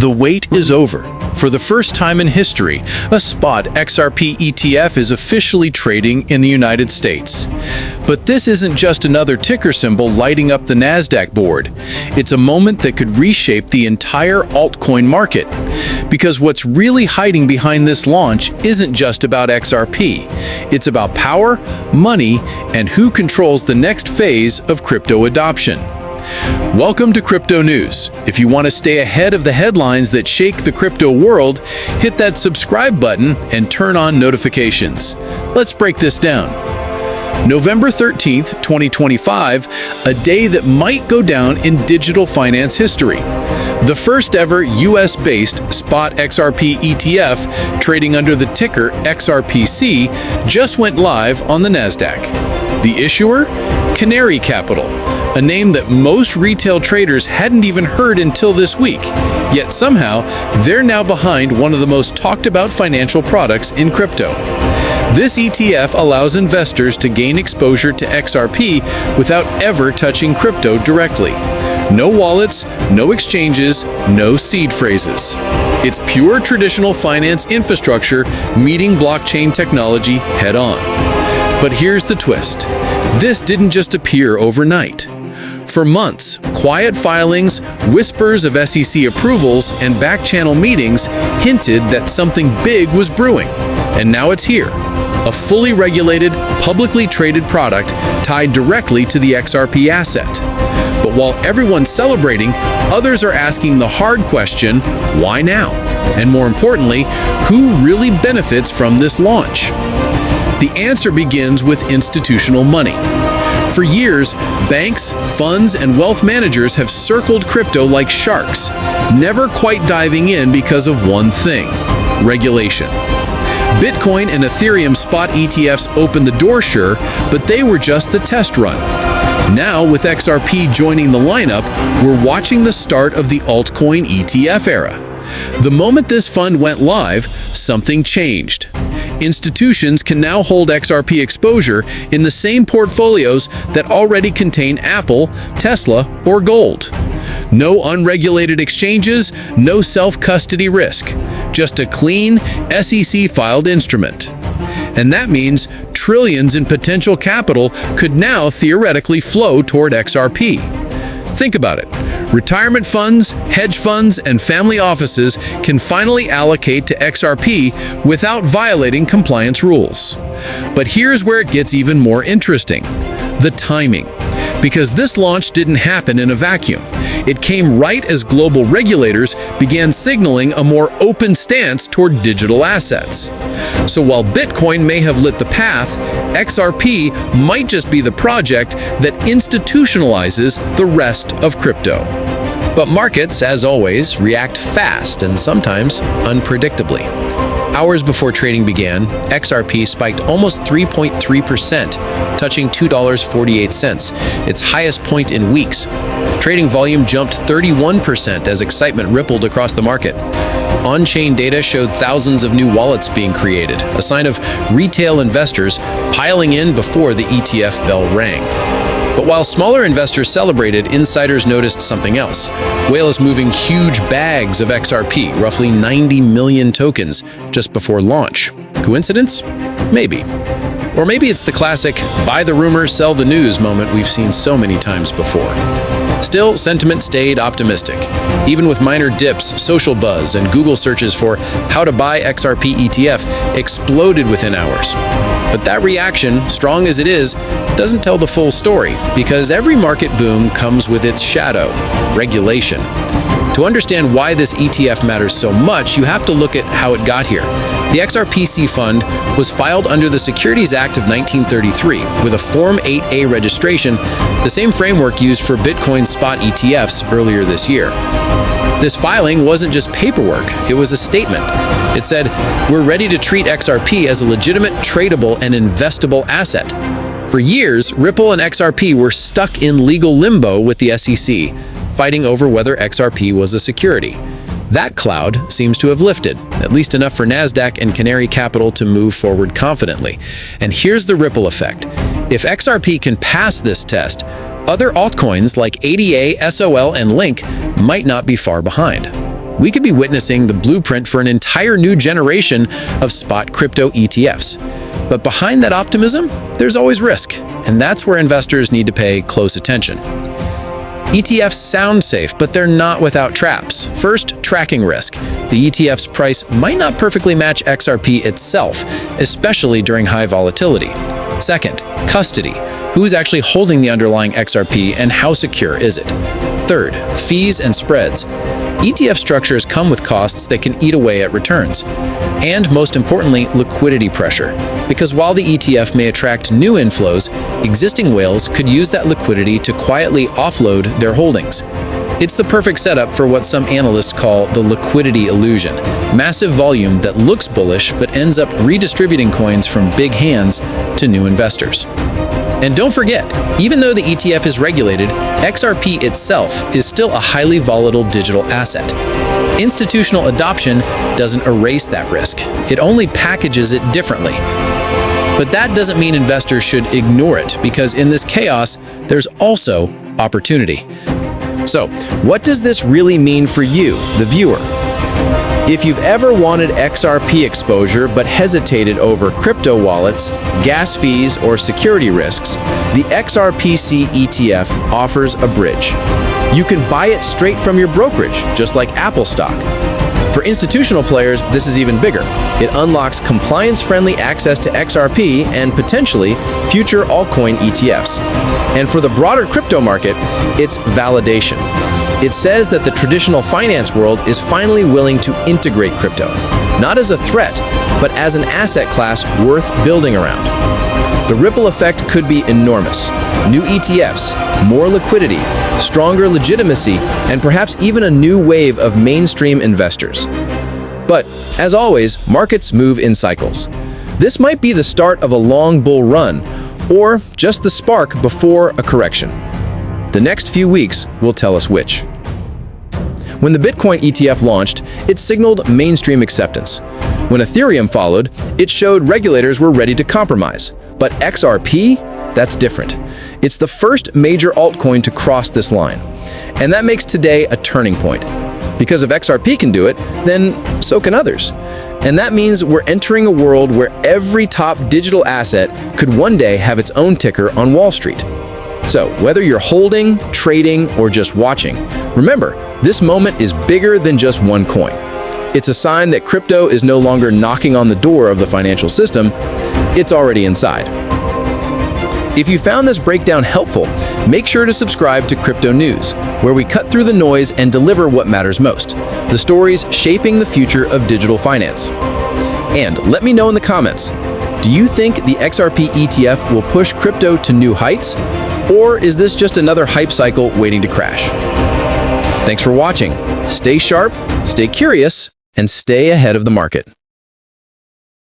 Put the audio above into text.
The wait is over. For the first time in history, a spot XRP ETF is officially trading in the United States. But this isn't just another ticker symbol lighting up the Nasdaq board. It's a moment that could reshape the entire altcoin market. Because what's really hiding behind this launch isn't just about XRP. It's about power, money, and who controls the next phase of crypto adoption. Welcome to Crypto News. If you want to stay ahead of the headlines that shake the crypto world, hit that subscribe button and turn on notifications. Let's break this down. November 13th, 2025, a day that might go down in digital finance history. The first ever US-based spot XRP ETF, trading under the ticker XRPC, just went live on the Nasdaq. The issuer? Canary Capital, a name that most retail traders hadn't even heard until this week. Yet somehow, they're now behind one of the most talked about financial products in crypto. This ETF allows investors to gain exposure to XRP without ever touching crypto directly. No wallets, no exchanges, no seed phrases. It's pure traditional finance infrastructure meeting blockchain technology head-on. But here's the twist. This didn't just appear overnight. For months, quiet filings, whispers of SEC approvals, and back-channel meetings hinted that something big was brewing. And now it's here. A fully regulated, publicly traded product tied directly to the XRP asset. But while everyone's celebrating, others are asking the hard question, why now? And more importantly, who really benefits from this launch? The answer begins with institutional money. For years, banks, funds, and wealth managers have circled crypto like sharks, never quite diving in because of one thing: regulation. Bitcoin and Ethereum spot ETFs opened the door, sure, but they were just the test run. Now, with XRP joining the lineup, we're watching the start of the altcoin ETF era. The moment this fund went live, something changed. Institutions can now hold XRP exposure in the same portfolios that already contain Apple, Tesla, or gold. No unregulated exchanges, no self-custody risk. Just a clean, SEC-filed instrument. And that means trillions in potential capital could now theoretically flow toward XRP. Think about it. Retirement funds, hedge funds, and family offices can finally allocate to XRP without violating compliance rules. But here's where it gets even more interesting: the timing. Because this launch didn't happen in a vacuum. It came right as global regulators began signaling a more open stance toward digital assets. So while Bitcoin may have lit the path, XRP might just be the project that institutionalizes the rest of crypto. But markets, as always, react fast and sometimes unpredictably. Hours before trading began, XRP spiked almost 3.3%, touching $2.48, its highest point in weeks. Trading volume jumped 31% as excitement rippled across the market. On-chain data showed thousands of new wallets being created, a sign of retail investors piling in before the ETF bell rang. But while smaller investors celebrated, insiders noticed something else. Whales moving huge bags of XRP, roughly 90 million tokens, just before launch. Coincidence? Maybe. Or maybe it's the classic buy the rumor, sell the news moment we've seen so many times before. Still, sentiment stayed optimistic. Even with minor dips, social buzz and Google searches for how to buy XRP ETF exploded within hours. But that reaction, strong as it is, doesn't tell the full story, because every market boom comes with its shadow: regulation. To understand why this ETF matters so much, you have to look at how it got here. The XRPC fund was filed under the Securities Act of 1933 with a Form 8A registration, the same framework used for Bitcoin spot ETFs earlier this year. This filing wasn't just paperwork, it was a statement. It said, "We're ready to treat XRP as a legitimate, tradable, and investable asset." For years, Ripple and XRP were stuck in legal limbo with the SEC, fighting over whether XRP was a security. That cloud seems to have lifted, at least enough for Nasdaq and Canary Capital to move forward confidently. And here's the ripple effect. If XRP can pass this test, other altcoins like ADA, SOL, and Link might not be far behind. we could be witnessing the blueprint for an entire new generation of spot crypto ETFs. But behind that optimism, there's always risk, and that's where investors need to pay close attention. ETFs sound safe, but they're not without traps. First, tracking risk. The ETF's price might not perfectly match XRP itself, especially during high volatility. Second, custody. Who's actually holding the underlying XRP and how secure is it? Third, fees and spreads. ETF structures come with costs that can eat away at returns. And most importantly, liquidity pressure. Because while the ETF may attract new inflows, existing whales could use that liquidity to quietly offload their holdings. It's the perfect setup for what some analysts call the liquidity illusion. Massive volume that looks bullish but ends up redistributing coins from big hands to new investors. And don't forget, even though the ETF is regulated, XRP itself is still a highly volatile digital asset. Institutional adoption doesn't erase that risk. It only packages it differently. But that doesn't mean investors should ignore it, because in this chaos, there's also opportunity. So, what does this really mean for you, the viewer? If you've ever wanted XRP exposure but hesitated over crypto wallets, gas fees, or security risks, the XRPC ETF offers a bridge. You can buy it straight from your brokerage, just like Apple stock. For institutional players, this is even bigger. It unlocks compliance-friendly access to XRP and potentially future altcoin ETFs. And for the broader crypto market, it's validation. It says that the traditional finance world is finally willing to integrate crypto, not as a threat, but as an asset class worth building around. The ripple effect could be enormous. New ETFs, more liquidity, stronger legitimacy, and perhaps even a new wave of mainstream investors. But, as always, markets move in cycles. This might be the start of a long bull run, or just the spark before a correction. The next few weeks will tell us which. When the Bitcoin ETF launched, it signaled mainstream acceptance. When Ethereum followed, it showed regulators were ready to compromise. But XRP? That's different. It's the first major altcoin to cross this line. And that makes today a turning point. Because if XRP can do it, then so can others. And that means we're entering a world where every top digital asset could one day have its own ticker on Wall Street. So, whether you're holding, trading, or just watching, remember, this moment is bigger than just one coin. It's a sign that crypto is no longer knocking on the door of the financial system, it's already inside. If you found this breakdown helpful, make sure to subscribe to Crypto News, where we cut through the noise and deliver what matters most, the stories shaping the future of digital finance. And let me know in the comments, do you think the XRP ETF will push crypto to new heights? Or is this just another hype cycle waiting to crash? Thanks for watching. Stay sharp, stay curious, and stay ahead of the market.